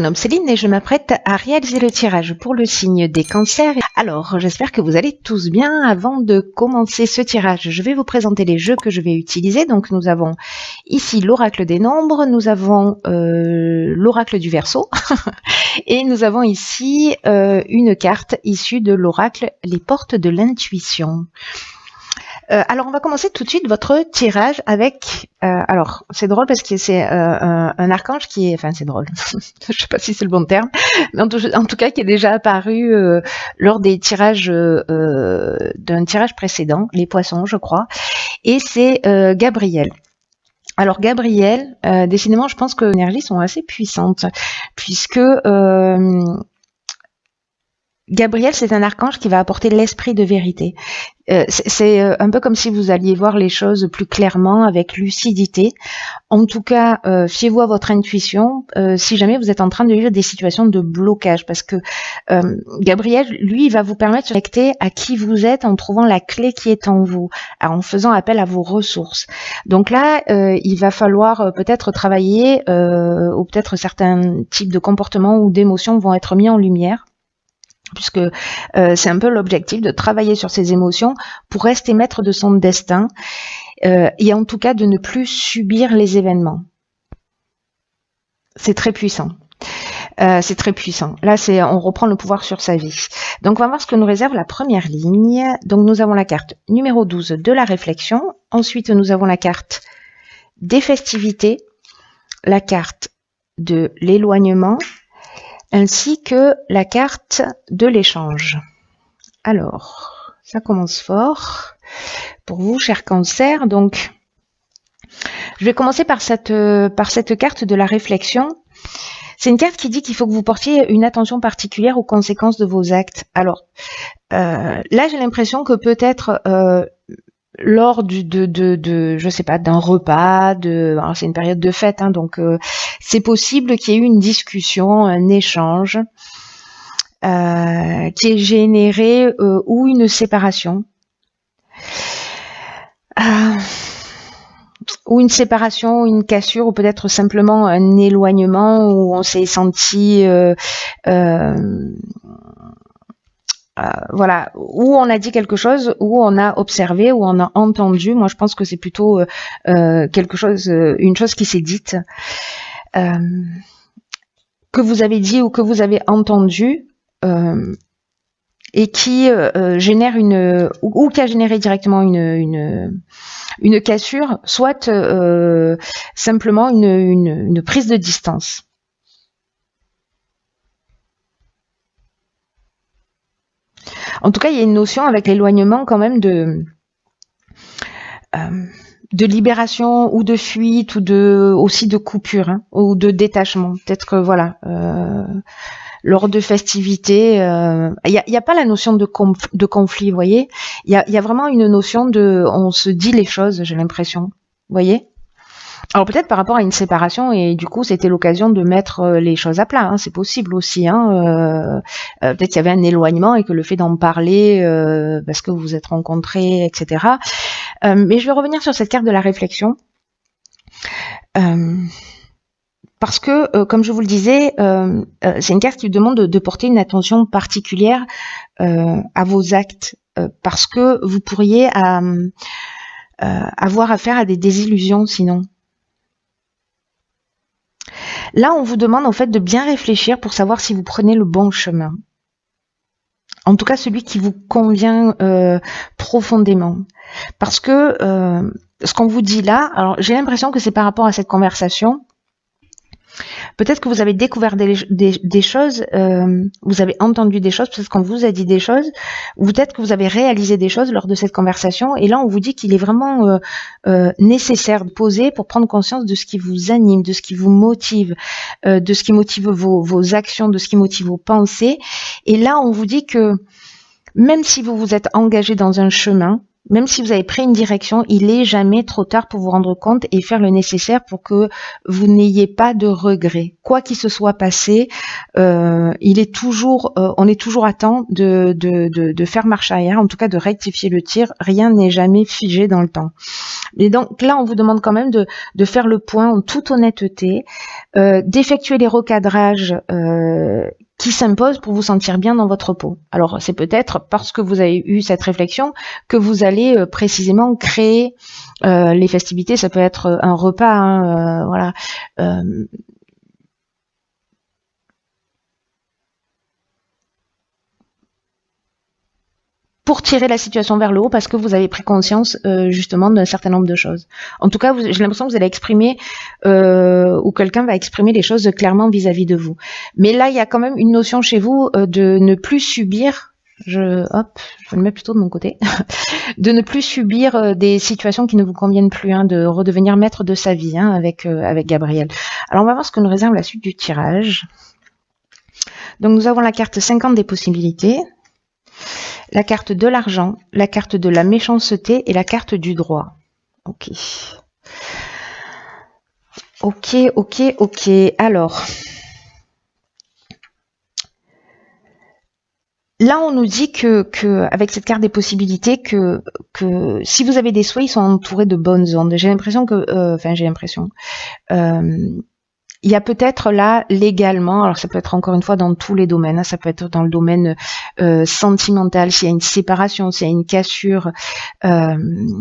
prénomme Céline et je m'apprête à réaliser le tirage pour le signe des cancers. Alors, j'espère que vous allez tous bien. Avant de commencer ce tirage, je vais vous présenter les jeux que je vais utiliser. Donc, nous avons ici l'oracle des nombres, nous avons l'oracle du Verseau et nous avons ici une carte issue de l'oracle Les Portes de l'Intuition. Alors on va commencer tout de suite votre tirage avec, alors c'est drôle parce que c'est un archange qui est, enfin c'est drôle, je sais pas si c'est le bon terme, mais en tout cas qui est déjà apparu lors des tirages d'un tirage précédent, les poissons je crois, et c'est Gabriel. Alors Gabriel, décidément je pense que les énergies sont assez puissantes, puisque Gabriel, c'est un archange qui va apporter l'esprit de vérité. C'est un peu comme si vous alliez voir les choses plus clairement, avec lucidité. En tout cas, fiez-vous à votre intuition si jamais vous êtes en train de vivre des situations de blocage, parce que Gabriel, lui, il va vous permettre de connecter à qui vous êtes en trouvant la clé qui est en vous, en faisant appel à vos ressources. Donc là, il va falloir peut-être travailler, ou peut-être certains types de comportements ou d'émotions vont être mis en lumière, puisque c'est un peu l'objectif de travailler sur ses émotions pour rester maître de son destin et en tout cas de ne plus subir les événements. C'est très puissant. C'est très puissant. Là, on reprend le pouvoir sur sa vie. Donc, on va voir ce que nous réserve la première ligne. Donc, nous avons la carte numéro 12 de la réflexion. Ensuite, nous avons la carte des festivités, la carte de l'éloignement, ainsi que la carte de l'échange. Alors, ça commence fort pour vous, chers cancers. Donc, je vais commencer par cette carte de la réflexion. C'est une carte qui dit qu'il faut que vous portiez une attention particulière aux conséquences de vos actes. Alors, là, j'ai l'impression que peut-être lors je sais pas, d'un repas, alors c'est une période de fête, hein, donc c'est possible qu'il y ait eu une discussion, un échange qui ait généré ou une séparation, ou une cassure, ou peut-être simplement un éloignement où on s'est senti voilà, où on a dit quelque chose, où on a observé, où on a entendu. Moi, je pense que c'est plutôt quelque chose, une chose qui s'est dite, que vous avez dit ou que vous avez entendu, et qui génère ou qui a généré directement une cassure, soit simplement une prise de distance. En tout cas, il y a une notion avec l'éloignement quand même de libération ou de fuite ou aussi de coupure, hein, ou de détachement. Peut-être que voilà, lors de festivités, il y a pas la notion de conflit, vous voyez. Il y a vraiment une notion on se dit les choses, j'ai l'impression, vous voyez. Alors peut-être par rapport à une séparation, et du coup c'était l'occasion de mettre les choses à plat, hein, c'est possible aussi, hein, peut-être qu'il y avait un éloignement et que le fait d'en parler parce que vous vous êtes rencontrés, etc. Mais je vais revenir sur cette carte de la réflexion, parce que comme je vous le disais, c'est une carte qui demande de porter une attention particulière à vos actes, parce que vous pourriez avoir affaire à des désillusions sinon. Là, on vous demande en fait de bien réfléchir pour savoir si vous prenez le bon chemin. En tout cas, celui qui vous convient profondément. Parce que ce qu'on vous dit là, alors j'ai l'impression que c'est par rapport à cette conversation. Peut-être que vous avez découvert des choses, vous avez entendu des choses, peut-être qu'on vous a dit des choses, ou peut-être que vous avez réalisé des choses lors de cette conversation, et là on vous dit qu'il est vraiment nécessaire de poser pour prendre conscience de ce qui vous anime, de ce qui vous motive, de ce qui motive vos actions, de ce qui motive vos pensées. Et là on vous dit que même si vous vous êtes engagé dans un chemin, Même si vous avez pris une direction, il est jamais trop tard pour vous rendre compte et faire le nécessaire pour que vous n'ayez pas de regrets. Quoi qu'il se soit passé, on est toujours à temps de faire marche arrière, en tout cas de rectifier le tir. Rien n'est jamais figé dans le temps. Et donc là, on vous demande quand même de faire le point en toute honnêteté, d'effectuer les recadrages qui s'imposent pour vous sentir bien dans votre peau. Alors c'est peut-être parce que vous avez eu cette réflexion que vous allez précisément créer les festivités. Ça peut être un repas, hein, voilà. Pour tirer la situation vers le haut parce que vous avez pris conscience justement d'un certain nombre de choses. En tout cas, j'ai l'impression que vous allez exprimer ou quelqu'un va exprimer les choses clairement vis-à-vis de vous. Mais là, il y a quand même une notion chez vous de ne plus subir. Je vais le mettre plutôt de mon côté. De ne plus subir des situations qui ne vous conviennent plus, hein, de redevenir maître de sa vie, hein, avec Gabriel. Alors, on va voir ce que nous réserve la suite du tirage. Donc, nous avons la carte 50 des possibilités, la carte de l'argent, la carte de la méchanceté et la carte du droit. Ok. Alors, là, on nous dit que avec cette carte des possibilités, que si vous avez des souhaits, ils sont entourés de bonnes ondes. J'ai l'impression il y a peut-être là légalement, alors ça peut être encore une fois dans tous les domaines, hein, ça peut être dans le domaine sentimental, s'il y a une séparation, s'il y a une cassure, peut-être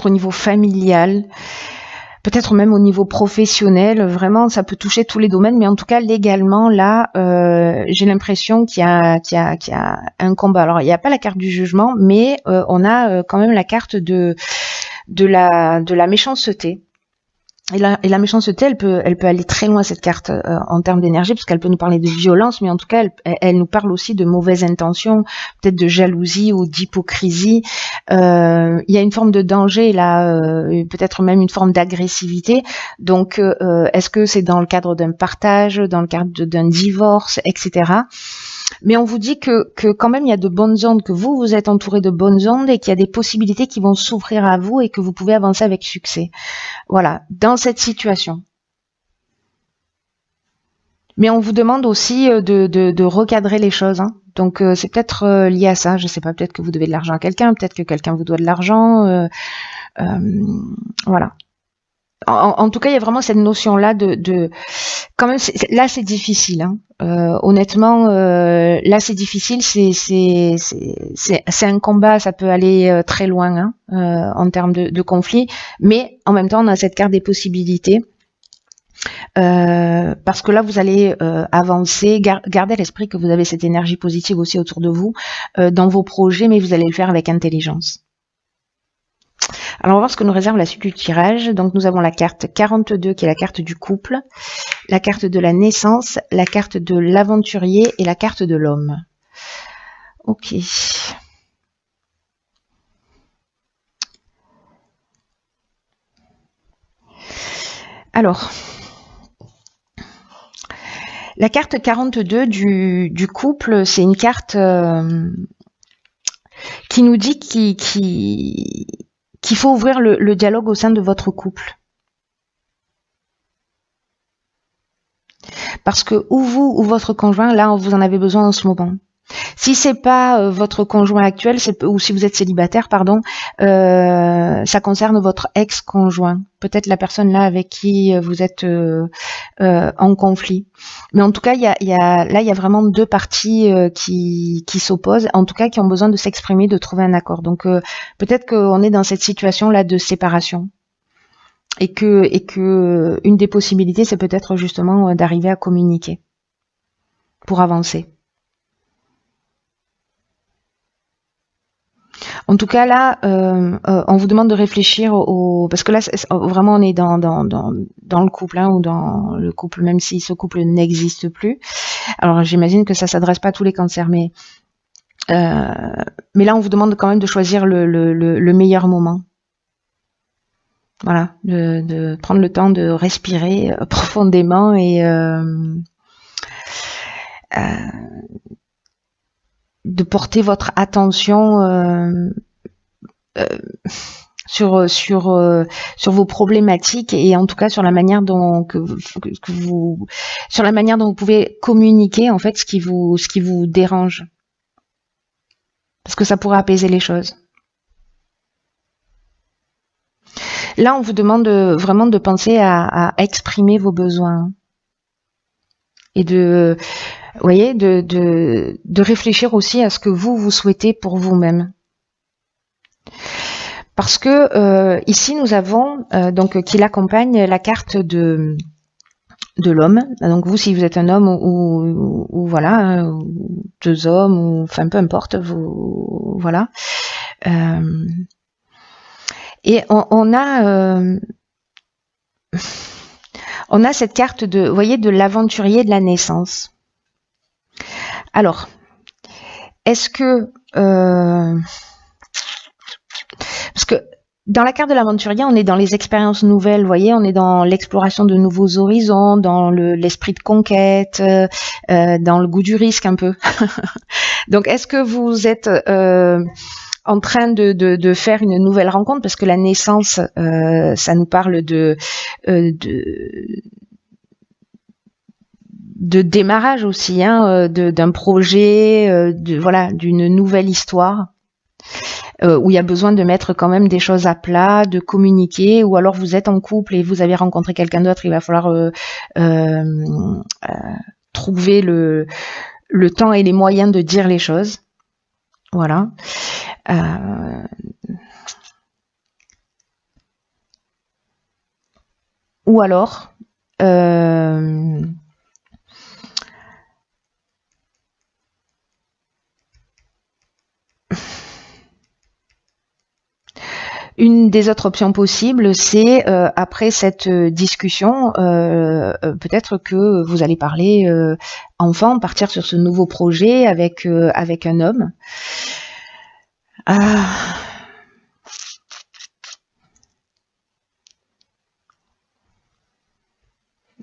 au niveau familial, peut-être même au niveau professionnel, vraiment ça peut toucher tous les domaines, mais en tout cas légalement là, j'ai l'impression qu'il y a un combat. Alors il n'y a pas la carte du jugement, mais on a quand même la carte de la méchanceté. Et la méchanceté, elle peut aller très loin, cette carte, en termes d'énergie, parce qu'elle peut nous parler de violence, mais en tout cas, elle nous parle aussi de mauvaises intentions, peut-être de jalousie ou d'hypocrisie. Il y a une forme de danger là, peut-être même une forme d'agressivité. Donc, est-ce que c'est dans le cadre d'un partage, dans le cadre d'un divorce, etc. Mais on vous dit que quand même il y a de bonnes ondes, que vous êtes entouré de bonnes ondes et qu'il y a des possibilités qui vont s'ouvrir à vous et que vous pouvez avancer avec succès. Voilà, dans cette situation. Mais on vous demande aussi de recadrer les choses, hein. Donc c'est peut-être lié à ça, je sais pas, peut-être que vous devez de l'argent à quelqu'un, peut-être que quelqu'un vous doit de l'argent, voilà. En tout cas, il y a vraiment cette notion-là de quand même, là c'est difficile, hein. Honnêtement, là c'est difficile, c'est un combat, ça peut aller très loin, hein, en termes de conflit, mais en même temps on a cette carte des possibilités, parce que là vous allez avancer, gardez à l'esprit que vous avez cette énergie positive aussi autour de vous, dans vos projets, mais vous allez le faire avec intelligence. Alors on va voir ce que nous réserve la suite du tirage. Donc nous avons la carte 42 qui est la carte du couple, la carte de la naissance, la carte de l'aventurier et la carte de l'homme. Ok. Alors, la carte 42 du couple, c'est une carte qui nous dit qu'il faut ouvrir le dialogue au sein de votre couple. Parce que ou vous ou votre conjoint, là, vous en avez besoin en ce moment. Si c'est pas votre conjoint actuel, ou si vous êtes célibataire, pardon, ça concerne votre ex-conjoint. Peut-être la personne là avec qui vous êtes en conflit. Mais en tout cas, il y a vraiment deux parties qui s'opposent, en tout cas qui ont besoin de s'exprimer, de trouver un accord. Donc peut-être qu'on est dans cette situation là de séparation. Et que une des possibilités, c'est peut-être justement d'arriver à communiquer pour avancer. En tout cas, là, on vous demande de réfléchir parce que là, vraiment, on est dans le couple, hein, ou dans le couple, même si ce couple n'existe plus. Alors, j'imagine que ça s'adresse pas à tous les cancers, mais là, on vous demande quand même de choisir le meilleur moment. Voilà, de prendre le temps de respirer profondément et de porter votre attention sur vos problématiques et en tout cas sur la manière dont sur la manière dont vous pouvez communiquer en fait ce qui vous dérange, parce que ça pourrait apaiser les choses. Là, on vous demande vraiment de penser à exprimer vos besoins et de, vous voyez, de réfléchir aussi à ce que vous souhaitez pour vous-même. Parce que ici, nous avons donc qui l'accompagne la carte de l'homme. Donc vous, si vous êtes un homme ou voilà, deux hommes, ou enfin peu importe, vous voilà. Et on a cette carte de, vous voyez, de l'aventurier de la naissance. Alors, est-ce que parce que dans la carte de l'aventurier, on est dans les expériences nouvelles, vous voyez, on est dans l'exploration de nouveaux horizons, dans l'esprit de conquête, dans le goût du risque un peu. Donc, est-ce que vous êtes en train de faire une nouvelle rencontre, parce que la naissance, ça nous parle de démarrage aussi, hein, d'un projet, voilà, d'une nouvelle histoire, où il y a besoin de mettre quand même des choses à plat, de communiquer, ou alors vous êtes en couple et vous avez rencontré quelqu'un d'autre, il va falloir trouver le temps et les moyens de dire les choses. Voilà. Ou alors une des autres options possibles, c'est après cette discussion, peut-être que vous allez parler enfant, partir sur ce nouveau projet avec un homme.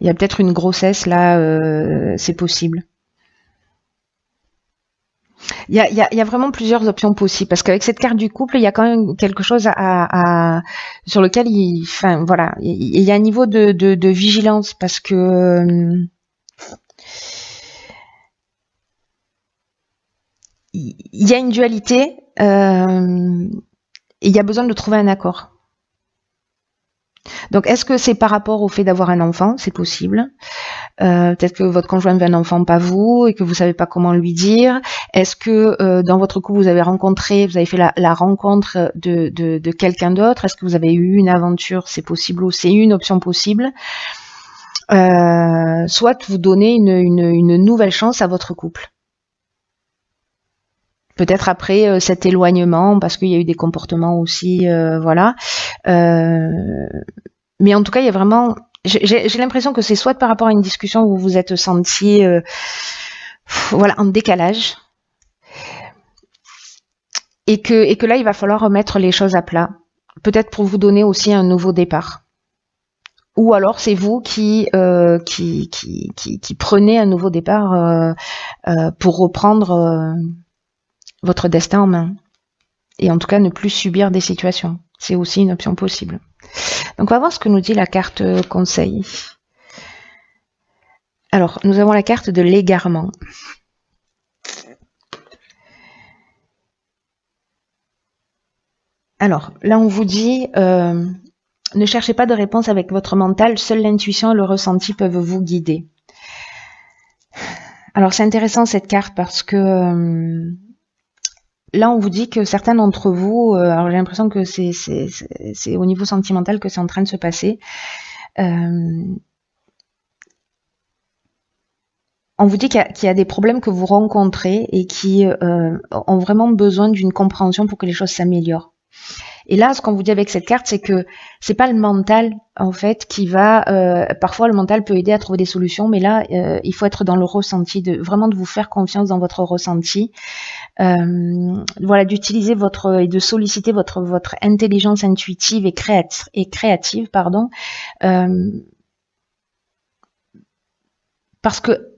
Il y a peut-être une grossesse là, c'est possible. Il y a vraiment plusieurs options possibles, parce qu'avec cette carte du couple, il y a quand même quelque chose sur lequel enfin voilà, il y a un niveau de vigilance, parce que il y a une dualité et il y a besoin de trouver un accord. Donc, est-ce que c'est par rapport au fait d'avoir un enfant? C'est possible. Peut-être que votre conjoint veut un enfant, pas vous, et que vous savez pas comment lui dire. Est-ce que dans votre couple, vous avez fait la rencontre de quelqu'un d'autre? Est-ce que vous avez eu une aventure? C'est possible, ou c'est une option possible. Soit vous donnez une nouvelle chance à votre couple. Peut-être après cet éloignement, parce qu'il y a eu des comportements aussi, voilà. Mais en tout cas, il y a vraiment... J'ai l'impression que c'est soit par rapport à une discussion où vous vous êtes senti voilà, en décalage, et que là, il va falloir remettre les choses à plat. Peut-être pour vous donner aussi un nouveau départ. Ou alors c'est vous qui prenez un nouveau départ pour reprendre votre destin en main. Et en tout cas, ne plus subir des situations. C'est aussi une option possible. Donc, on va voir ce que nous dit la carte conseil. Alors, nous avons la carte de l'égarement. Alors, là, on vous dit, ne cherchez pas de réponse avec votre mental, seule l'intuition et le ressenti peuvent vous guider. Alors, c'est intéressant cette carte parce que là, on vous dit que certains d'entre vous, alors j'ai l'impression que c'est au niveau sentimental que c'est en train de se passer. On vous dit qu'il y a des problèmes que vous rencontrez et qui ont vraiment besoin d'une compréhension pour que les choses s'améliorent. Et là, ce qu'on vous dit avec cette carte, c'est que c'est pas le mental, en fait, qui va... parfois, le mental peut aider à trouver des solutions, mais là, il faut être dans le ressenti, vraiment de vous faire confiance dans votre ressenti. Voilà, d'utiliser et de solliciter votre intelligence intuitive et créative, pardon, parce que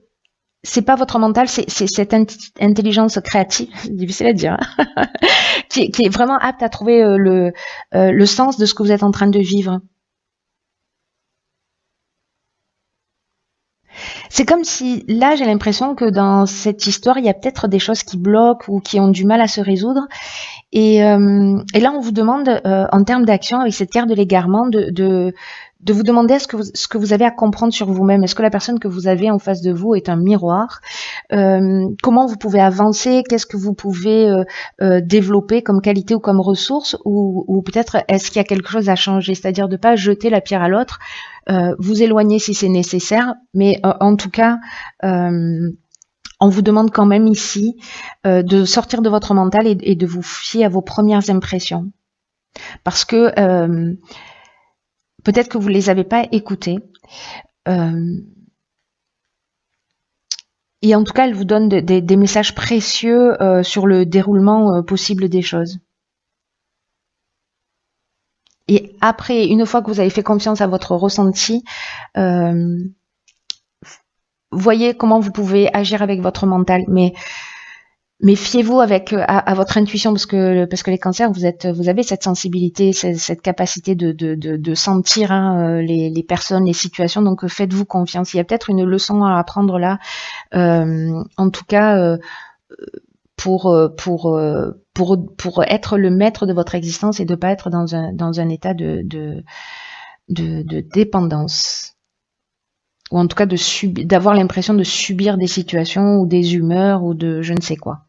c'est pas votre mental, c'est cette intelligence créative, c'est difficile à dire, hein, qui est vraiment apte à trouver le sens de ce que vous êtes en train de vivre. C'est comme si, là, j'ai l'impression que dans cette histoire, il y a peut-être des choses qui bloquent ou qui ont du mal à se résoudre. Et là, on vous demande, en termes d'action, avec cette carte de l'égarement, de vous demander ce que vous avez à comprendre sur vous-même. Est-ce que la personne que vous avez en face de vous est un miroir? Comment vous pouvez avancer? Qu'est-ce que vous pouvez développer comme qualité ou comme ressource? Ou peut-être est-ce qu'il y a quelque chose à changer? C'est-à-dire de ne pas jeter la pierre à l'autre, vous éloigner si c'est nécessaire, mais en tout cas, on vous demande quand même ici de sortir de votre mental et de vous fier à vos premières impressions. Parce que peut-être que vous ne les avez pas écoutées. Et en tout cas, elle vous donne des messages précieux sur le déroulement possible des choses. Et après, une fois que vous avez fait confiance à votre ressenti, voyez comment vous pouvez agir avec votre mental. Mais fiez-vous à votre intuition, parce que les cancers, vous avez cette sensibilité, cette capacité de sentir les personnes, les situations. Donc faites-vous confiance. Il y a peut-être une leçon à apprendre là. En tout cas, pour être le maître de votre existence et de pas être dans un état de dépendance, ou en tout cas d'avoir l'impression de subir des situations ou des humeurs ou de je ne sais quoi.